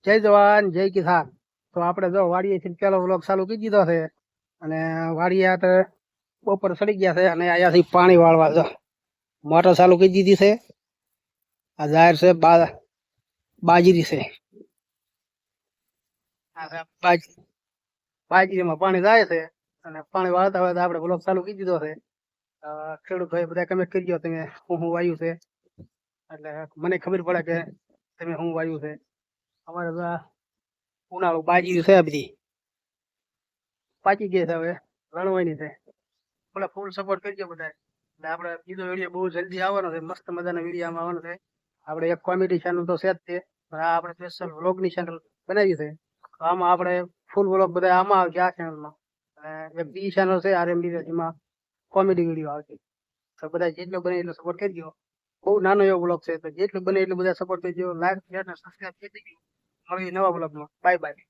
જય જવાન જય કિસાન. તો આપણે જો વાડીએથી પેલો વ્લોગ ચાલુ કરી દીધો છે અને વાડીએ તો બપોર સડી ગયા છે અને અહીંયાથી પાણી વાળવા જો મોટર ચાલુ કરી દીધી છે. આ જાહેર છે બાજરી છે. આ છે બાજરીમાં પાણી જાય છે અને પાણી વાળતા હોય તો આપણે વ્લોગ ચાલુ કરી દીધો છે. ખેડૂત ભાઈ બધા કમેન્ટ કરી દો તમે હું વાયુ છે, એટલે મને ખબર પડે કે તમે હું વાયુ છે. અમારે તો ઉનાળુ બાજરી છે બધી પાકી ગઈ છે, હવે રણવાની છે. બોલે ફૂલ સપોર્ટ કરજો બધા. એટલે આપણે બીજો વિડીયો બહુ જલ્દી આવવાનો છે, મસ્ત મજાના વિડીયોમાં આવવાનો છે. આપણે એક કોમેડી ચેનલ તો છે જ તે, પણ આ આપણે સ્પેશિયલ વ્લોગની ચેનલ બનાવી છે. તો આમાં આપણે ફૂલ વ્લોગ બધા આમાં આવશે આ ચેનલમાં. અને એક બીજી ચેનલ છે આરએમડી, જેમાં કોમેડી વિડીયો આવશે. તો બધા જેટલો બને એટલો સપોર્ટ કરજો. બહુ નાનો એવો વ્લોગ છે, તો જેટલું બને એટલું બધા સપોર્ટ કરજો. લાઈક શેર અને સબસ્ક્રાઇબ કરી દેજો. મળીએ નવા વ્લોગમાં. Bye bye.